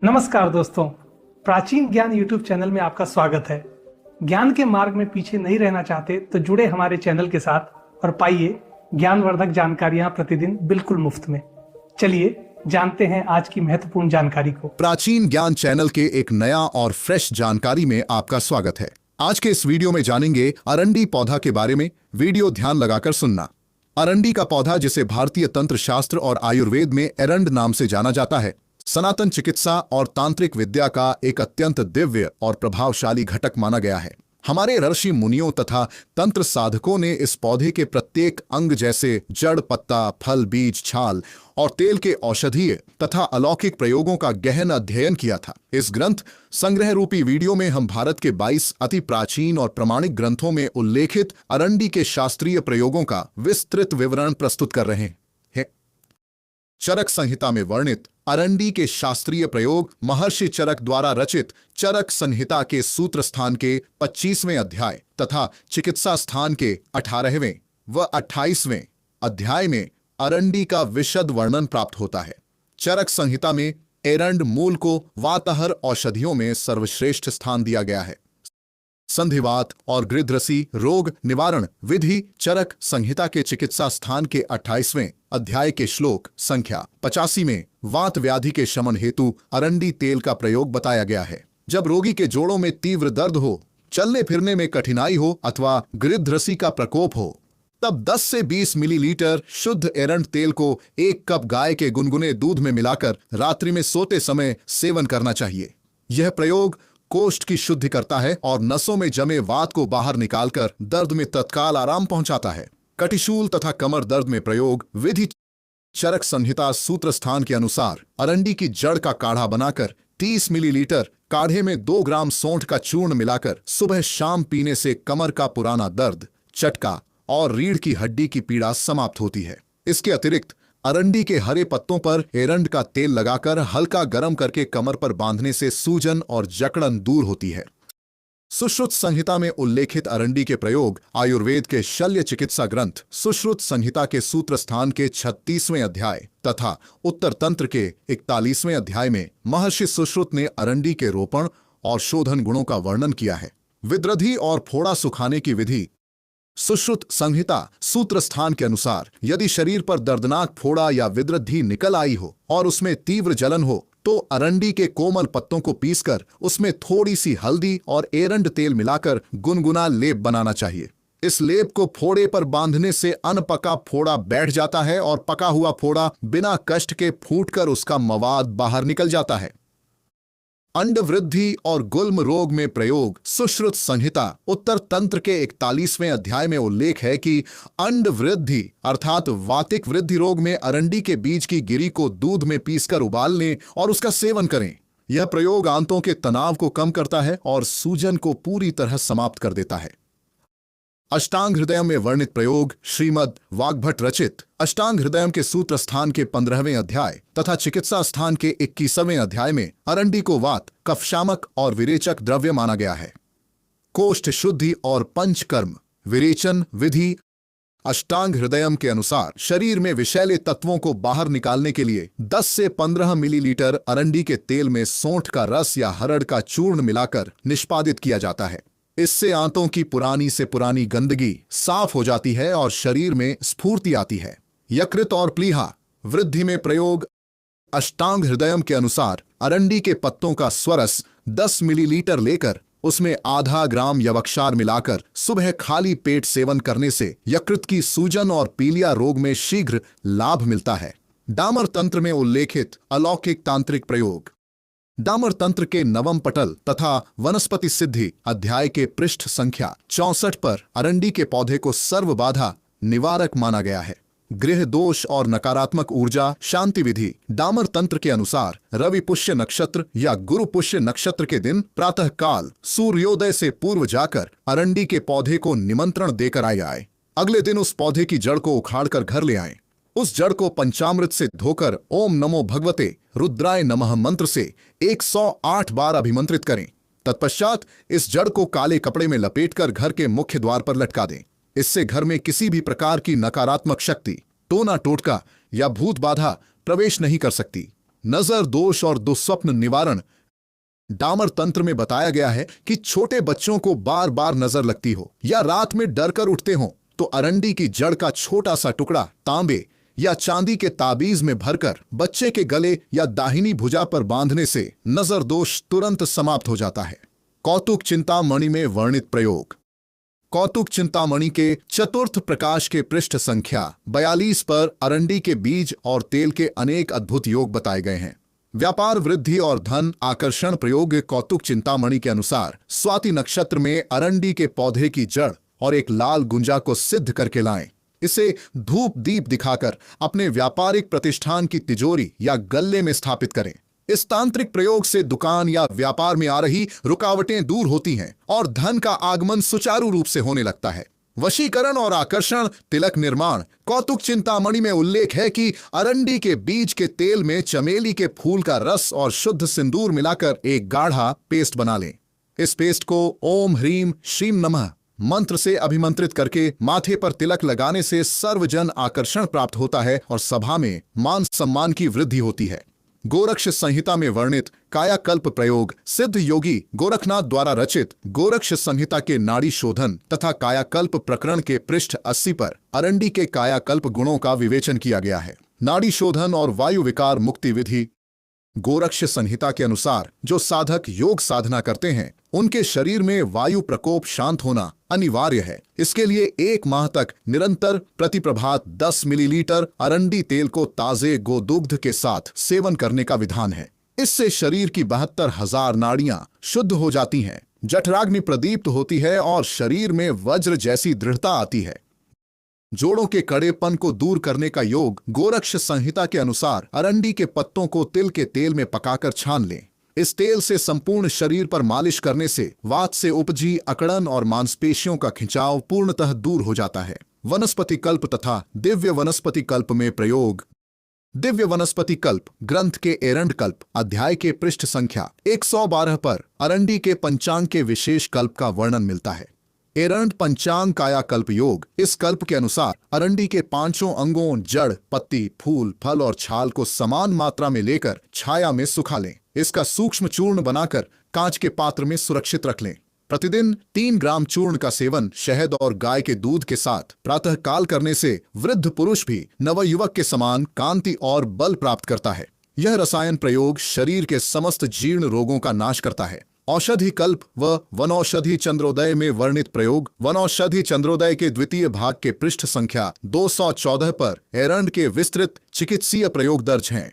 नमस्कार दोस्तों। प्राचीन ज्ञान यूट्यूब चैनल में आपका स्वागत है। ज्ञान के मार्ग में पीछे नहीं रहना चाहते तो जुड़े हमारे चैनल के साथ और पाइए ज्ञानवर्धक जानकारियां प्रतिदिन बिल्कुल मुफ्त में। चलिए जानते हैं आज की महत्वपूर्ण जानकारी को। प्राचीन ज्ञान चैनल के एक नया और फ्रेश जानकारी में आपका स्वागत है। आज के इस वीडियो में जानेंगे अरंडी पौधा के बारे में। वीडियो ध्यान लगाकर सुनना। अरंडी का पौधा, जिसे भारतीय तंत्र शास्त्र और आयुर्वेद में एरंड नाम से जाना जाता है, सनातन चिकित्सा और तांत्रिक विद्या का एक अत्यंत दिव्य और प्रभावशाली घटक माना गया है। हमारे ऋषि मुनियों तथा तंत्र साधकों ने इस पौधे के प्रत्येक अंग जैसे जड़, पत्ता, फल, बीज, छाल और तेल के औषधीय तथा अलौकिक प्रयोगों का गहन अध्ययन किया था। इस ग्रंथ संग्रह रूपी वीडियो में हम भारत के 22 अति प्राचीन और प्रमाणिक ग्रंथों में उल्लेखित अरंडी के शास्त्रीय प्रयोगों का विस्तृत विवरण प्रस्तुत कर रहे हैं। चरक संहिता में वर्णित अरंडी के शास्त्रीय प्रयोग महर्षि चरक द्वारा रचित चरक संहिता के सूत्र स्थान के 25वें अध्याय तथा चिकित्सा स्थान के 18वें व 28वें अध्याय में अरंडी का विशद वर्णन प्राप्त होता है। चरक संहिता में एरंड मूल को वातहर औषधियों में सर्वश्रेष्ठ स्थान दिया गया है। संधिवात और गृध्रसी रोग निवारण विधि चरक संहिता के चिकित्सा स्थान के 28वें अध्याय के श्लोक संख्या 85 में वात व्याधि के शमन हेतु अरंडी तेल का प्रयोग बताया गया है। जब रोगी के जोड़ों में तीव्र दर्द हो, चलने फिरने में कठिनाई हो अथवा गृध्रसी का प्रकोप हो, तब 10 से 20 मिलीलीटर शुद्ध एरंड तेल को 1 कप गाय के गुनगुने दूध में मिलाकर रात्रि में सोते समय सेवन करना चाहिए। यह प्रयोग कोष्ठ की शुद्धि करता है और नसों में जमे वात को बाहर निकालकर दर्द में तत्काल आराम पहुंचाता है। कटिशूल तथा कमर दर्द में प्रयोग विधि चरक संहिता सूत्र स्थान के अनुसार अरंडी की जड़ का काढ़ा बनाकर 30 मिलीलीटर काढ़े में 2 ग्राम सौंठ का चूर्ण मिलाकर सुबह शाम पीने से कमर का पुराना दर्द, चटका और रीढ़ की हड्डी की पीड़ा समाप्त होती है। इसके अतिरिक्त अरंडी के हरे पत्तों पर एरंड का तेल लगाकर हल्का गर्म करके कमर पर बांधने से सूजन और जकड़न दूर होती है। सुश्रुत संहिता में उल्लेखित अरंडी के प्रयोग आयुर्वेद के शल्य चिकित्सा ग्रंथ सुश्रुत संहिता के सूत्र स्थान के 36वें अध्याय तथा उत्तर तंत्र के 41वें अध्याय में महर्षि सुश्रुत ने अरंडी के रोपण और शोधन गुणों का वर्णन किया है। विद्रधि और फोड़ा सुखाने की विधि सुश्रुत संहिता सूत्र स्थान के अनुसार यदि शरीर पर दर्दनाक फोड़ा या विद्रधि निकल आई हो और उसमें तीव्र जलन हो तो अरंडी के कोमल पत्तों को पीसकर उसमें थोड़ी सी हल्दी और एरंड तेल मिलाकर गुनगुना लेप बनाना चाहिए। इस लेप को फोड़े पर बांधने से अनपका फोड़ा बैठ जाता है और पका हुआ फोड़ा बिना कष्ट के फूटकर उसका मवाद बाहर निकल जाता है। अंड वृद्धि और गुल्म रोग में प्रयोग सुश्रुत संहिता उत्तर तंत्र के 41वें अध्याय में उल्लेख है कि अंड वृद्धि अर्थात वातिक वृद्धि रोग में अरंडी के बीज की गिरी को दूध में पीसकर उबाल लें और उसका सेवन करें। यह प्रयोग आंतों के तनाव को कम करता है और सूजन को पूरी तरह समाप्त कर देता है। अष्टांग हृदय में वर्णित प्रयोग श्रीमद् वाग्भट रचित अष्टांग हृदय के सूत्र स्थान के 15वें अध्याय तथा चिकित्सा स्थान के 21वें अध्याय में अरंडी को वात, कफशामक और विरेचक द्रव्य माना गया है। कोष्ठ शुद्धि और पंचकर्म विरेचन विधि अष्टांग हृदय के अनुसार शरीर में विषैले तत्वों को बाहर निकालने के लिए 10 से 15 मिलीलीटर अरंडी के तेल में सौंठ का रस या हरड़ का चूर्ण मिलाकर निष्पादित किया जाता है। इससे आंतों की पुरानी से पुरानी गंदगी साफ हो जाती है और शरीर में स्फूर्ति आती है। यकृत और प्लीहा वृद्धि में प्रयोग अष्टांग हृदय के अनुसार अरंडी के पत्तों का स्वरस 10 मिलीलीटर लेकर उसमें आधा ग्राम यवक्षार मिलाकर सुबह खाली पेट सेवन करने से यकृत की सूजन और पीलिया रोग में शीघ्र लाभ मिलता है। डामर तंत्र में उल्लेखित अलौकिक तांत्रिक प्रयोग डामर तंत्र के नवम पटल तथा वनस्पति सिद्धि अध्याय के पृष्ठ संख्या 64 पर अरंडी के पौधे को सर्व बाधा निवारक माना गया है। गृह दोष और नकारात्मक ऊर्जा शांति विधि डामर तंत्र के अनुसार रवि पुष्य नक्षत्र या गुरु पुष्य नक्षत्र के दिन प्रातः काल सूर्योदय से पूर्व जाकर अरंडी के पौधे को निमंत्रण देकर आए। अगले दिन उस पौधे की जड़ को उखाड़कर घर ले आए। उस जड़ को पंचामृत से धोकर ओम नमो भगवते रुद्राय नमः मंत्र से 108 बार अभिमंत्रित करें। तत्पश्चात इस जड़ को काले कपड़े में लपेटकर घर के मुख्य द्वार पर लटका दें। इससे घर में किसी भी प्रकार की नकारात्मक शक्ति, टोना टोटका या भूत बाधा प्रवेश नहीं कर सकती। नजर दोष और दुस्वप्न निवारण। डामर तंत्र में बताया गया है कि छोटे बच्चों को बार बार नजर लगती हो या रात में डर कर उठते हो तो अरंडी की जड़ का छोटा सा टुकड़ा तांबे या चांदी के ताबीज में भरकर बच्चे के गले या दाहिनी भुजा पर बांधने से नजर दोष तुरंत समाप्त हो जाता है। कौतुक चिंतामणि में वर्णित प्रयोग। कौतुक चिंतामणि के चतुर्थ प्रकाश के पृष्ठ संख्या 42 पर अरंडी के बीज और तेल के अनेक अद्भुत योग बताए गए हैं। व्यापार वृद्धि और धन आकर्षण प्रयोग। कौतुक चिंतामणि के अनुसार स्वाति नक्षत्र में अरंडी के पौधे की जड़ और एक लाल गुंजा को सिद्ध करके लाएं। इसे धूप दीप दिखाकर अपने व्यापारिक प्रतिष्ठान की तिजोरी या गल्ले में स्थापित करें। इस तांत्रिक प्रयोग से दुकान या व्यापार में आ रही रुकावटें दूर होती हैं और धन का आगमन सुचारू रूप से होने लगता है। वशीकरण और आकर्षण। तिलक निर्माण। कौतुक चिंतामणि में उल्लेख है कि अरंडी के बीज के तेल में चमेली के फूल का रस और शुद्ध सिंदूर मिलाकर एक गाढ़ा पेस्ट बना लें। इस पेस्ट को ओम ह्रीम श्रीम नमः मंत्र से अभिमंत्रित करके माथे पर तिलक लगाने से सर्वजन आकर्षण प्राप्त होता है और सभा में मान सम्मान की वृद्धि होती है। गोरक्ष संहिता में वर्णित कायाकल्प प्रयोग। सिद्ध योगी गोरखनाथ द्वारा रचित गोरक्ष संहिता के नाड़ी शोधन तथा कायाकल्प प्रकरण के पृष्ठ 80 पर अरंडी के कायाकल्प गुणों का विवेचन किया गया है। नाड़ी शोधन और वायु विकार मुक्ति विधि। गोरक्ष संहिता के अनुसार जो साधक योग साधना करते हैं उनके शरीर में वायु प्रकोप शांत होना अनिवार्य है। इसके लिए 1 माह तक निरंतर प्रति प्रभात 10 मिलीलीटर अरंडी तेल को ताजे गोदुग्ध के साथ सेवन करने का विधान है। इससे शरीर की 72,000 नाड़ियां शुद्ध हो जाती हैं, जठराग्नि प्रदीप्त होती है और शरीर में वज्र जैसी दृढ़ता आती है। जोड़ों के कड़ेपन को दूर करने का योग। गोरक्ष संहिता के अनुसार अरंडी के पत्तों को तिल के तेल में पकाकर छान लें। इस तेल से संपूर्ण शरीर पर मालिश करने से वात से उपजी अकड़न और मांसपेशियों का खिंचाव पूर्णतः दूर हो जाता है। वनस्पति कल्प तथा दिव्य वनस्पति कल्प में प्रयोग। दिव्य वनस्पति कल्प ग्रंथ के एरंड कल्प अध्याय के पृष्ठ संख्या 112 पर अरंडी के पंचांग के विशेष कल्प का वर्णन मिलता है। एरंड पंचांग कायाकल्प योग। इस कल्प के अनुसार अरंडी के 5 अंगों जड़, पत्ती, फूल, फल और छाल को समान मात्रा में लेकर छाया में सुखा लें। इसका सूक्ष्म चूर्ण बनाकर कांच के पात्र में सुरक्षित रख लें। प्रतिदिन 3 ग्राम चूर्ण का सेवन शहद और गाय के दूध के साथ प्रातः काल करने से वृद्ध पुरुष भी नवयुवक के समान कांति और बल प्राप्त करता है। यह रसायन प्रयोग शरीर के समस्त जीर्ण रोगों का नाश करता है। औषधि कल्प व वनौषधि चंद्रोदय में वर्णित प्रयोग। वनौषधि चंद्रोदय के द्वितीय भाग के पृष्ठ संख्या 214 पर एरंड के विस्तृत चिकित्सीय प्रयोग दर्ज हैं।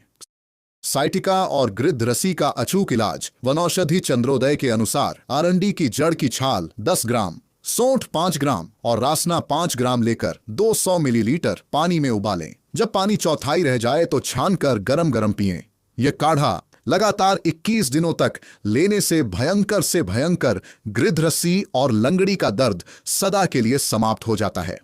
साइटिका और गृद्धरसी का अचूक इलाज। वनौषधि चंद्रोदय के अनुसार अरंडी की जड़ की छाल 10 ग्राम, सौंठ 5 ग्राम और रासना 5 ग्राम लेकर 200 मिलीलीटर पानी में उबालें। जब पानी चौथाई रह जाए तो छानकर गरम गरम पिएं। यह काढ़ा लगातार 21 दिनों तक लेने से भयंकर गृद्धरसी और लंगड़ी का दर्द सदा के लिए समाप्त हो जाता है।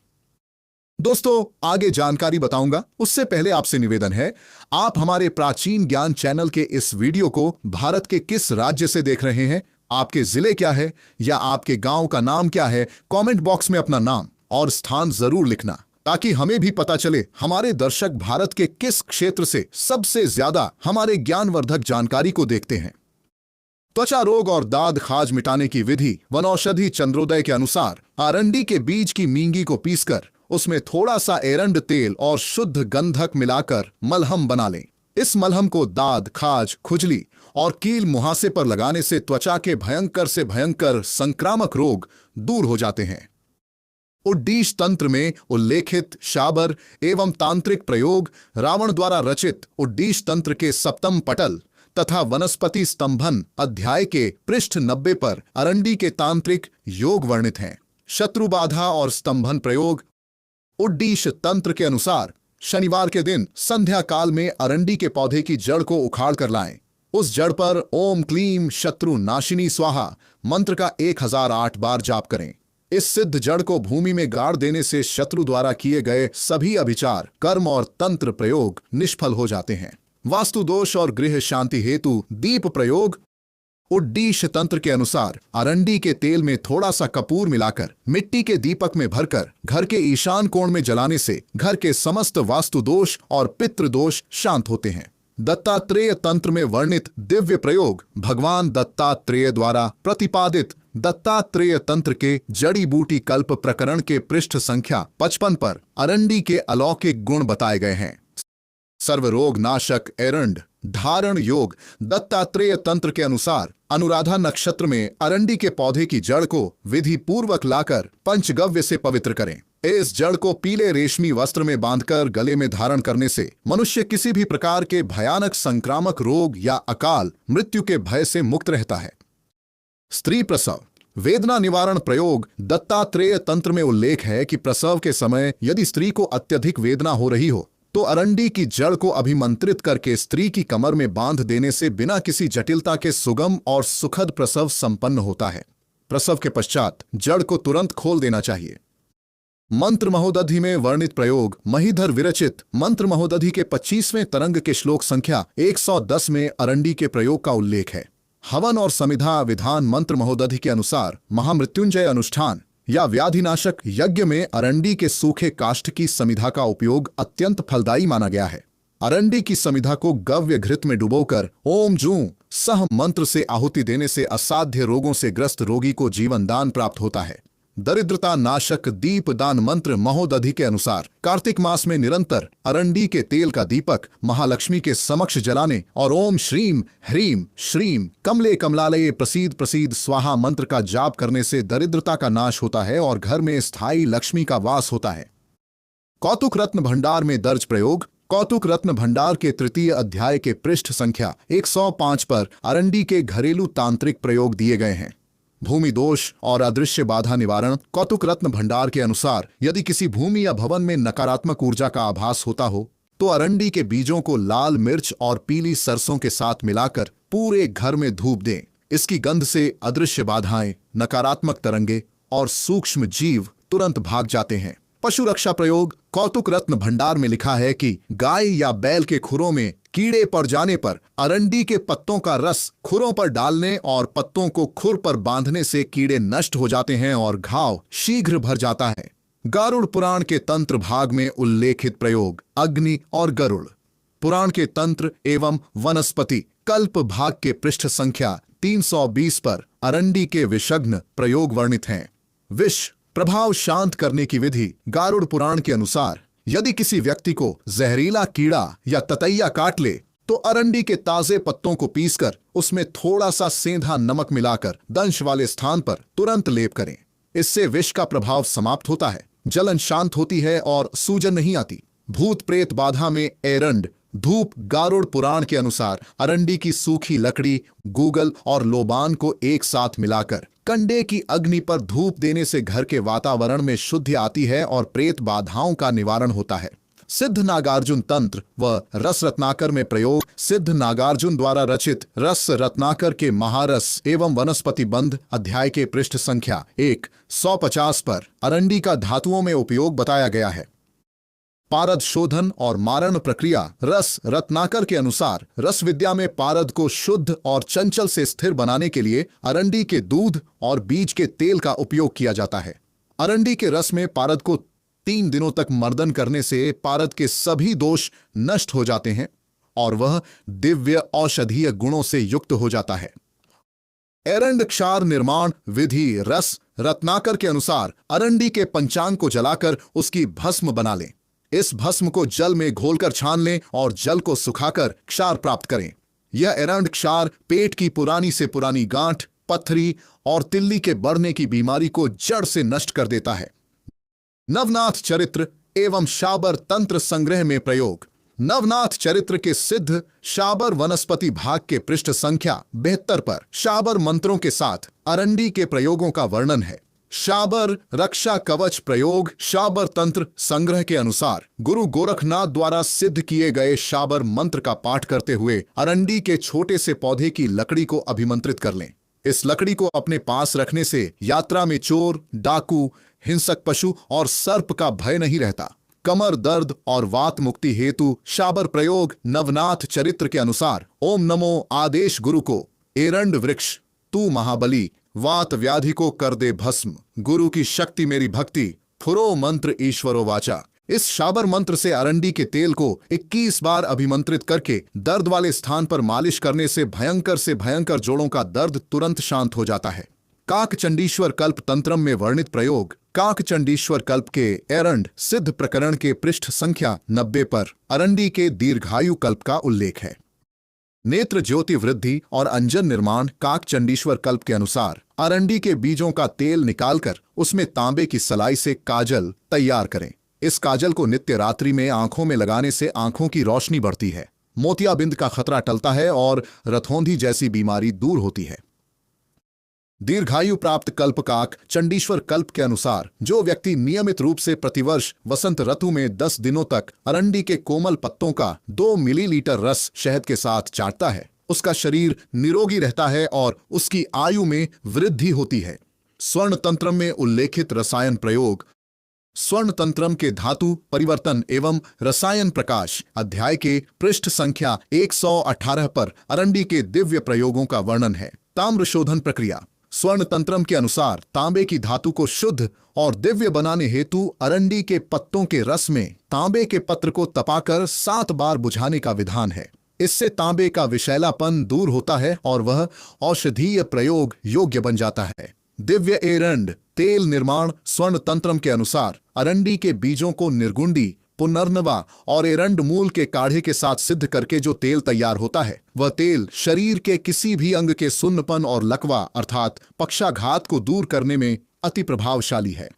दोस्तों, आगे जानकारी बताऊंगा उससे पहले आपसे निवेदन है, आप हमारे प्राचीन ज्ञान चैनल के इस वीडियो को भारत के किस राज्य से देख रहे हैं, आपके जिले क्या है या आपके गांव का नाम क्या है, कमेंट बॉक्स में अपना नाम और स्थान जरूर लिखना ताकि हमें भी पता चले हमारे दर्शक भारत के किस क्षेत्र से सबसे ज्यादा हमारे ज्ञानवर्धक जानकारी को देखते हैं। त्वचा रोग और दाद खाज मिटाने की विधि। वनौषधि चंद्रोदय के अनुसार अरंडी के बीज की मींगी को पीसकर उसमें थोड़ा सा एरंड तेल और शुद्ध गंधक मिलाकर मलहम बना लें। इस मलहम को दाद, खाज, खुजली और कील मुहासे पर लगाने से त्वचा के भयंकर से भयंकर संक्रामक रोग दूर हो जाते हैं। उड्डीश तंत्र में उल्लेखित शाबर एवं तांत्रिक प्रयोग। रावण द्वारा रचित उड्डीश तंत्र के 7वें पटल तथा वनस्पति स्तंभन अध्याय के पृष्ठ 90 पर अरंडी के तांत्रिक योग वर्णित हैं। शत्रु बाधा और स्तंभन प्रयोग। उड्डीश तंत्र के अनुसार शनिवार के दिन संध्या काल में अरंडी के पौधे की जड़ को उखाड़ कर लाएं। उस जड़ पर ओम क्लीम शत्रु नाशिनी स्वाहा मंत्र का 1008 बार जाप करें। इस सिद्ध जड़ को भूमि में गाड़ देने से शत्रु द्वारा किए गए सभी अभिचार, कर्म और तंत्र प्रयोग निष्फल हो जाते हैं। वास्तु दोष और गृह शांति हेतु दीप प्रयोग। उड्डीश तंत्र के अनुसार अरंडी के तेल में थोड़ा सा कपूर मिलाकर मिट्टी के दीपक में भरकर घर के ईशान कोण में जलाने से घर के समस्त वास्तु दोष और पितृ दोष शांत होते हैं। दत्तात्रेय तंत्र में वर्णित दिव्य प्रयोग भगवान दत्तात्रेय द्वारा प्रतिपादित दत्तात्रेय तंत्र के जड़ी बूटी कल्प प्रकरण के पृष्ठ संख्या 55 पर अरंडी के अलौकिक गुण बताए गए हैं। सर्वरोग नाशक एरंड धारण योग दत्तात्रेय तंत्र के अनुसार अनुराधा नक्षत्र में अरंडी के पौधे की जड़ को विधि पूर्वक लाकर पंचगव्य से पवित्र करें। इस जड़ को पीले रेशमी वस्त्र में बांधकर गले में धारण करने से मनुष्य किसी भी प्रकार के भयानक संक्रामक रोग या अकाल मृत्यु के भय से मुक्त रहता है। स्त्री प्रसव वेदना निवारण प्रयोग दत्तात्रेय तंत्र में उल्लेख है कि प्रसव के समय यदि स्त्री को अत्यधिक वेदना हो रही हो तो अरंडी की जड़ को अभिमंत्रित करके स्त्री की कमर में बांध देने से बिना किसी जटिलता के सुगम और सुखद प्रसव संपन्न होता है। प्रसव के पश्चात जड़ को तुरंत खोल देना चाहिए। मंत्र महोदधि में वर्णित प्रयोग महीधर विरचित मंत्र महोदधि के 25वें तरंग के श्लोक संख्या 110 में अरंडी के प्रयोग का उल्लेख है। हवन और समिधा विधान मंत्र महोदधि के अनुसार महामृत्युंजय अनुष्ठान या व्याधिनाशक यज्ञ में अरंडी के सूखे काष्ठ की समिधा का उपयोग अत्यंत फलदायी माना गया है। अरंडी की समिधा को गव्य घृत में डुबोकर ओम जूं सह मंत्र से आहुति देने से असाध्य रोगों से ग्रस्त रोगी को जीवन दान प्राप्त होता है। दरिद्रता नाशक दीप दान मंत्र महोदधि के अनुसार कार्तिक मास में निरंतर अरंडी के तेल का दीपक महालक्ष्मी के समक्ष जलाने और ओम श्रीम ह्रीम श्रीम कमले कमलालये प्रसीद प्रसीद स्वाहा मंत्र का जाप करने से दरिद्रता का नाश होता है और घर में स्थायी लक्ष्मी का वास होता है। कौतुक रत्न भंडार में दर्ज प्रयोग कौतुक रत्न भंडार के 3 अध्याय के पृष्ठ संख्या 105 पर अरंडी के घरेलू तांत्रिक प्रयोग दिए गए हैं। भूमि दोष और अदृश्य बाधा निवारण कौतुक रत्न भंडार के अनुसार यदि किसी भूमि या भवन में नकारात्मक ऊर्जा का आभास होता हो तो अरंडी के बीजों को लाल मिर्च और पीली सरसों के साथ मिलाकर पूरे घर में धूप दें। इसकी गंध से अदृश्य बाधाएं, नकारात्मक तरंगे और सूक्ष्म जीव तुरंत भाग जाते हैं। पशु रक्षा प्रयोग कौतुक रत्न भंडार में लिखा है कि गाय या बैल के खुरों में कीड़े पड़ जाने पर अरंडी के पत्तों का रस खुरों पर डालने और पत्तों को खुर पर बांधने से कीड़े नष्ट हो जाते हैं और घाव शीघ्र भर जाता है। गारुड़ पुराण के तंत्र भाग में उल्लेखित प्रयोग अग्नि और गरुड़ पुराण के तंत्र एवं वनस्पति कल्प भाग के पृष्ठ संख्या 320 पर अरंडी के विषघ्न प्रयोग वर्णित हैं। विष प्रभाव शांत करने की विधि गारुड़ पुराण के अनुसार यदि किसी व्यक्ति को जहरीला कीड़ा या ततैया काट ले तो अरंडी के ताजे पत्तों को पीसकर उसमें थोड़ा सा सेंधा नमक मिलाकर दंश वाले स्थान पर तुरंत लेप करें। इससे विष का प्रभाव समाप्त होता है, जलन शांत होती है और सूजन नहीं आती। भूत प्रेत बाधा में एरंड धूप गारुड़ पुराण के अनुसार अरंडी की सूखी लकड़ी गूगल और लोबान को एक साथ मिलाकर कंडे की अग्नि पर धूप देने से घर के वातावरण में शुद्धि आती है और प्रेत बाधाओं का निवारण होता है। सिद्ध नागार्जुन तंत्र व रस रत्नाकर में प्रयोग सिद्ध नागार्जुन द्वारा रचित रस रत्नाकर के महारस एवं वनस्पति बंध अध्याय के पृष्ठ संख्या 150 पर अरंडी का धातुओं में उपयोग बताया गया है। पारद शोधन और मारण प्रक्रिया रस रत्नाकर के अनुसार रस विद्या में पारद को शुद्ध और चंचल से स्थिर बनाने के लिए अरंडी के दूध और बीज के तेल का उपयोग किया जाता है। अरंडी के रस में पारद को 3 दिनों तक मर्दन करने से पारद के सभी दोष नष्ट हो जाते हैं और वह दिव्य औषधीय गुणों से युक्त हो जाता है। एरंड क्षार निर्माण विधि रस रत्नाकर के अनुसार अरंडी के पंचांग को जलाकर उसकी भस्म बना लें। इस भस्म को जल में घोलकर छान लें और जल को सुखाकर क्षार प्राप्त करें। यह एरंड क्षार पेट की पुरानी से पुरानी गांठ, पत्थरी और तिल्ली के बढ़ने की बीमारी को जड़ से नष्ट कर देता है। नवनाथ चरित्र एवं शाबर तंत्र संग्रह में प्रयोग नवनाथ चरित्र के सिद्ध शाबर वनस्पति भाग के पृष्ठ संख्या 72 पर शाबर मंत्रों के साथ अरंडी के प्रयोगों का वर्णन है। शाबर रक्षा कवच प्रयोग शाबर तंत्र संग्रह के अनुसार गुरु गोरखनाथ द्वारा सिद्ध किए गए शाबर मंत्र का पाठ करते हुए अरंडी के छोटे से पौधे की लकड़ी को अभिमंत्रित कर लें। इस लकड़ी को अपने पास रखने से यात्रा में चोर, डाकू, हिंसक पशु और सर्प का भय नहीं रहता। कमर दर्द और वात मुक्ति हेतु शाबर प्रयोग नवनाथ चरित्र के अनुसार ओम नमो आदेश गुरु को एरंड वृक्ष तू महाबली वात व्याधि को कर दे भस्म गुरु की शक्ति मेरी भक्ति फुरो मंत्र ईश्वरो वाचा इस शाबर मंत्र से अरंडी के तेल को 21 बार अभिमंत्रित करके दर्द वाले स्थान पर मालिश करने से भयंकर जोड़ों का दर्द तुरंत शांत हो जाता है। काकचंडीश्वर कल्प तंत्रम में वर्णित प्रयोग काकचंडीश्वर कल्प के एरंड सिद्ध प्रकरण के पृष्ठ संख्या 90 पर अरंडी के दीर्घायु कल्प का उल्लेख है। नेत्र ज्योति वृद्धि और अंजन निर्माण काकचंडीश्वर कल्प के अनुसार अरंडी के बीजों का तेल निकालकर उसमें तांबे की सलाई से काजल तैयार करें। इस काजल को नित्य रात्रि में आंखों में लगाने से आंखों की रोशनी बढ़ती है, मोतियाबिंद का खतरा टलता है और रथौंधी जैसी बीमारी दूर होती है। दीर्घायु प्राप्त कल्प काक चंडीश्वर कल्प के अनुसार जो व्यक्ति नियमित रूप से प्रतिवर्ष वसंत ऋतु में 10 दिनों तक अरंडी के कोमल पत्तों का 2 मिलीलीटर रस शहद के साथ चाटता है, उसका शरीर निरोगी रहता है और उसकी आयु में वृद्धि होती है। स्वर्ण तंत्रम में उल्लेखित रसायन प्रयोग स्वर्ण तंत्रम के धातु परिवर्तन एवं रसायन प्रकाश अध्याय के पृष्ठ संख्या 118 पर अरंडी के दिव्य प्रयोगों का वर्णन है। ताम्र शोधन प्रक्रिया स्वर्ण तंत्रम के अनुसार तांबे की धातु को शुद्ध और दिव्य बनाने हेतु अरंडी के पत्तों के रस में तांबे के पत्र को तपाकर 7 बार बुझाने का विधान है। इससे तांबे का विषैलापन दूर होता है और वह औषधीय प्रयोग योग्य बन जाता है। दिव्य एरंड तेल निर्माण स्वर्ण तंत्रम के अनुसार अरंडी के बीजों को निर्गुंडी पुनर्नवा और एरंड मूल के काढ़े के साथ सिद्ध करके जो तेल तैयार होता है, वह तेल शरीर के किसी भी अंग के सुन्नपन और लकवा अर्थात पक्षाघात को दूर करने में अति प्रभावशाली है।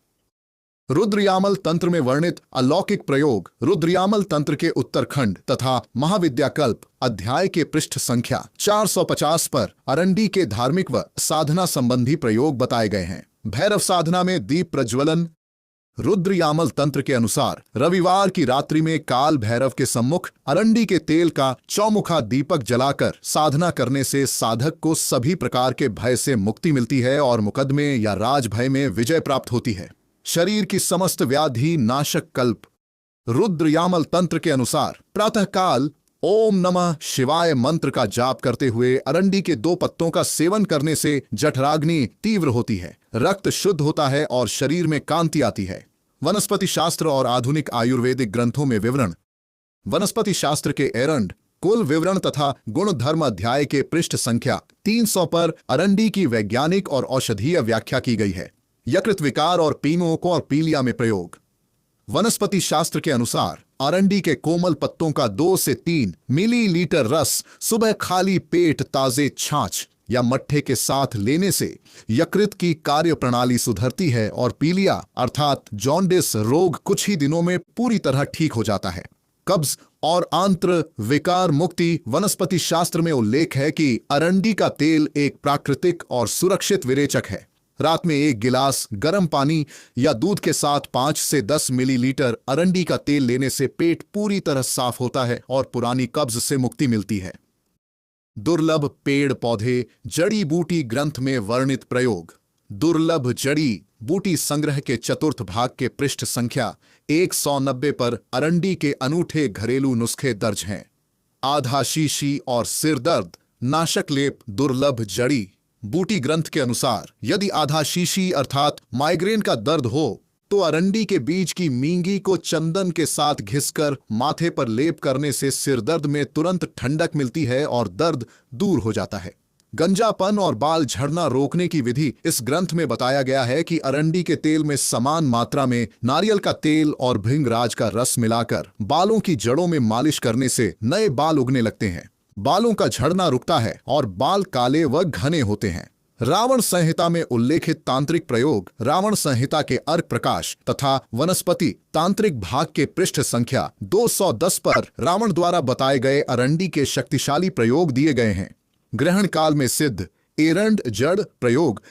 रुद्रयामल तंत्र में वर्णित अलौकिक प्रयोग रुद्रयामल तंत्र के उत्तरखंड तथा महाविद्याकल्प अध्याय के पृष्ठ संख्या 450 पर अरंडी के धार्मिक व साधना संबंधी प्रयोग बताए गए हैं। भैरव साधना में दीप प्रज्वलन रुद्रयामल तंत्र के अनुसार रविवार की रात्रि में काल भैरव के सम्मुख अरंडी के तेल का चौमुखा दीपक जलाकर साधना करने से साधक को सभी प्रकार के भय से मुक्ति मिलती है और मुकदमे या राजभय में विजय प्राप्त होती है। शरीर की समस्त व्याधि नाशक कल्प रुद्रयामल तंत्र के अनुसार प्रातःकाल ओम नमः शिवाय मंत्र का जाप करते हुए अरंडी के 2 पत्तों का सेवन करने से जठराग्नि तीव्र होती है, रक्त शुद्ध होता है और शरीर में कांति आती है। वनस्पति शास्त्र और आधुनिक आयुर्वेदिक ग्रंथों में विवरण वनस्पति शास्त्र के एरंड कुल विवरण तथा गुण धर्म अध्याय के पृष्ठ संख्या 300 पर अरंडी की वैज्ञानिक और औषधीय व्याख्या की गई है। यकृत विकार और पीनों और पीलिया में प्रयोग वनस्पति शास्त्र के अनुसार अरंडी के कोमल पत्तों का 2 से 3 मिलीलीटर रस सुबह खाली पेट ताजे छाछ या मट्ठे के साथ लेने से यकृत की कार्य प्रणाली सुधरती है और पीलिया अर्थात जॉन्डिस रोग कुछ ही दिनों में पूरी तरह ठीक हो जाता है। कब्ज और आंत्र विकार मुक्ति वनस्पति शास्त्र में उल्लेख है कि अरंडी का तेल एक प्राकृतिक और सुरक्षित विरेचक है। रात में 1 गिलास गर्म पानी या दूध के साथ 5 से 10 मिलीलीटर अरंडी का तेल लेने से पेट पूरी तरह साफ होता है और पुरानी कब्ज से मुक्ति मिलती है। दुर्लभ पेड़ पौधे जड़ी बूटी ग्रंथ में वर्णित प्रयोग दुर्लभ जड़ी बूटी संग्रह के चतुर्थ भाग के पृष्ठ संख्या 190 पर अरंडी के अनूठे घरेलू नुस्खे दर्ज हैं। आधा शीशी और सिर दर्द नाशक लेप दुर्लभ जड़ी बूटी ग्रंथ के अनुसार यदि आधा शीशी अर्थात माइग्रेन का दर्द हो तो अरंडी के बीज की मींगी को चंदन के साथ घिसकर माथे पर लेप करने से सिरदर्द में तुरंत ठंडक मिलती है और दर्द दूर हो जाता है। गंजापन और बाल झड़ना रोकने की विधि इस ग्रंथ में बताया गया है कि अरंडी के तेल में समान मात्रा में नारियल का तेल और भृंगराज का रस मिलाकर बालों की जड़ों में मालिश करने से नए बाल उगने लगते हैं, बालों का झड़ना रुकता है और बाल काले व घने होते हैं। रावण संहिता में उल्लेखित तांत्रिक प्रयोग रावण संहिता के अर्क प्रकाश तथा वनस्पति तांत्रिक भाग के पृष्ठ संख्या 210 पर रावण द्वारा बताए गए अरंडी के शक्तिशाली प्रयोग दिए गए हैं। ग्रहण काल में सिद्ध एरंड जड़ प्रयोग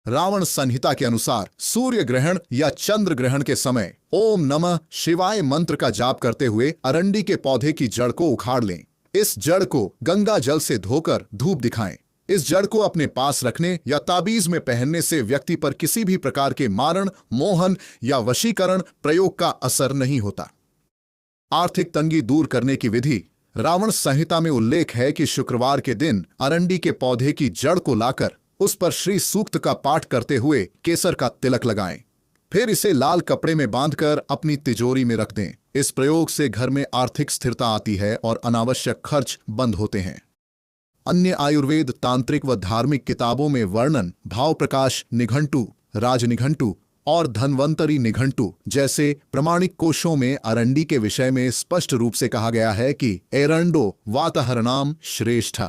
रावण संहिता के अनुसार सूर्य ग्रहण या चंद्र ग्रहण के समय ओम नमः शिवाय मंत्र का जाप करते हुए अरंडी के पौधे की जड़ को उखाड़ लें। इस जड़ को गंगा जल से धोकर धूप दिखाएं। इस जड़ को अपने पास रखने या ताबीज में पहनने से व्यक्ति पर किसी भी प्रकार के मारण, मोहन या वशीकरण प्रयोग का असर नहीं होता। आर्थिक तंगी दूर करने की विधि रावण संहिता में उल्लेख है कि शुक्रवार के दिन अरंडी के पौधे की जड़ को लाकर उस पर श्री सूक्त का पाठ करते हुए केसर का तिलक लगाएं। फिर इसे लाल कपड़े में बांधकर अपनी तिजोरी में रख दें। इस प्रयोग से घर में आर्थिक स्थिरता आती है और अनावश्यक खर्च बंद होते हैं। अन्य आयुर्वेद, तांत्रिक व धार्मिक किताबों में वर्णन भाव प्रकाश निघंटु, राजनिघंटु और धन्वंतरी निघंटु जैसे प्रमाणिक कोशों में अरंडी के विषय में स्पष्ट रूप से कहा गया है कि एरंडो वातहरणाम श्रेष्ठ,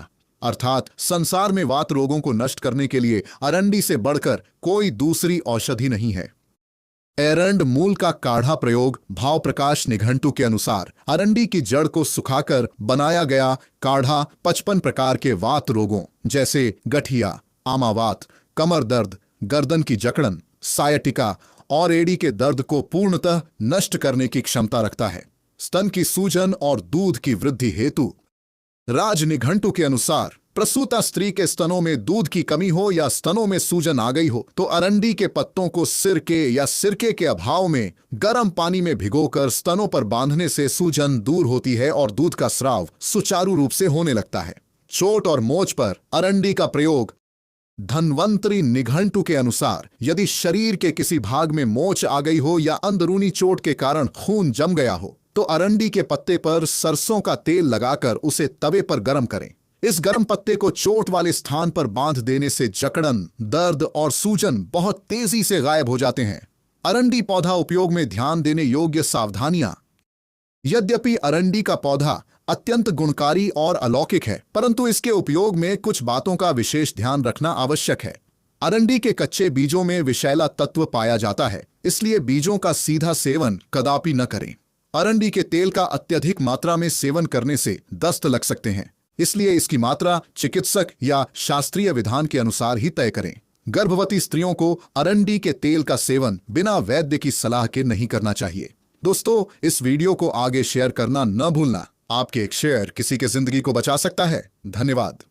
अर्थात संसार में वात रोगों को नष्ट करने के लिए अरंडी से बढ़कर कोई दूसरी औषधि नहीं है। एरंड मूल का काढ़ा प्रयोग भाव प्रकाश निघंटु के अनुसार अरंडी की जड़ को सुखाकर बनाया गया काढ़ा 55 प्रकार के वात रोगों जैसे गठिया, आमावात, कमर दर्द, गर्दन की जकड़न, सायटिका और एड़ी के दर्द को पूर्णतः नष्ट करने की क्षमता रखता है। स्तन की सूजन और दूध की वृद्धि हेतु राजनिघंटु के अनुसार प्रसूता स्त्री के स्तनों में दूध की कमी हो या स्तनों में सूजन आ गई हो तो अरंडी के पत्तों को सिरके या सिरके के अभाव में गर्म पानी में भिगोकर स्तनों पर बांधने से सूजन दूर होती है और दूध का स्राव सुचारू रूप से होने लगता है। चोट और मोच पर अरंडी का प्रयोग धन्वंतरी निघंटु के अनुसार यदि शरीर के किसी भाग में मोच आ गई हो या अंदरूनी चोट के कारण खून जम गया हो तो अरंडी के पत्ते पर सरसों का तेल लगाकर उसे तवे पर गर्म करें। इस गर्म पत्ते को चोट वाले स्थान पर बांध देने से जकड़न, दर्द और सूजन बहुत तेजी से गायब हो जाते हैं। अरंडी पौधा उपयोग में ध्यान देने योग्य सावधानियां। यद्यपि अरंडी का पौधा अत्यंत गुणकारी और अलौकिक है, परंतु इसके उपयोग में कुछ बातों का विशेष ध्यान रखना आवश्यक है। अरंडी के कच्चे बीजों में विषैला तत्व पाया जाता है, इसलिए बीजों का सीधा सेवन कदापि न करें। अरंडी के तेल का अत्यधिक मात्रा में सेवन करने से दस्त लग सकते हैं, इसलिए इसकी मात्रा चिकित्सक या शास्त्रीय विधान के अनुसार ही तय करें। गर्भवती स्त्रियों को अरंडी के तेल का सेवन बिना वैद्य की सलाह के नहीं करना चाहिए। दोस्तों, इस वीडियो को आगे शेयर करना न भूलना। आपके एक शेयर किसी की जिंदगी को बचा सकता है। धन्यवाद।